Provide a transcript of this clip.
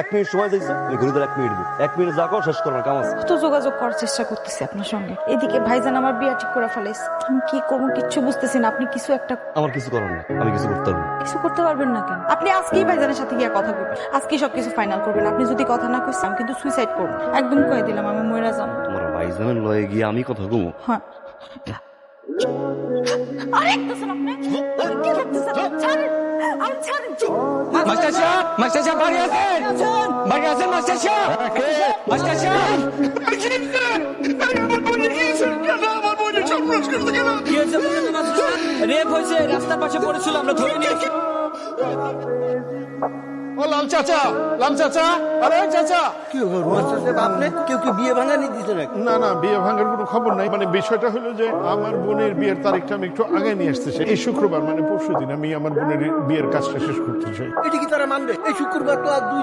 1 minute সময় চাইছো, আমি ঘুরে 1 মিনিট দিই। 1 মিনিট যা কর শেষ করবার কাম আছে। কত যোগাযোগ করার চেষ্টা করতেছি আপনার সঙ্গে, এদিকে ভাইজান আমার বিয়া ঠিক করে ফেলাইছে। আমি কি করবো কিচ্ছু বুঝতেছি না। আপনি কিছু একটা আমার কিছু করার নেই, আমি কিছু করতে পারবো না। কিছু করতে পারবেন না কেন? আপনি আজকেই ভাইজানের সাথে গিয়ে কথা বলবেন, আজকেই সবকিছু ফাইনাল করবেন। আপনি যদি কথা না কইছেন আমি কিন্তু সুইসাইড করবো। একদম কয়ে দিলাম আমি মরে যাবো। তোমার ভাইজানের লয়ে গিয়ে আমি কথা কমু? হ্যাঁ। আরে দেখতেছেন আপনি? কি দেখতেছেন? ছাড়েন, আমি ছাড়েন। মাস্টার সাহেব, মাস্টার সাহেব বাড়ি আছেন? বাড়ি আছেন মাস্টার সাহেব? মাস্টার সাহেব রেপ হয়েছে, রাস্তার পাশে পড়েছিল, আমরা ধরে নিয়েছি। ও লাল চাচা, লাল চাচা, আরে চাচা। কি হলো মাস্টার সাহেব, আপনি কেউ কি বিয়ে ভাঙানি দিতে নাকি? না না, বিয়ে ভাঙার কোনো খবর নাই। মানে বিষয়টা হলো যে আমার বোনের বিয়ের তারিখটা আমি একটু আগে নিয়ে আসতেছি। এই শুক্রবার মানে পরশুদিন আমি আমার বোনের বিয়ের কাজটা শেষ করতে চাই। এটা কি তারা মানবে? এই শুক্রবার তো আর 2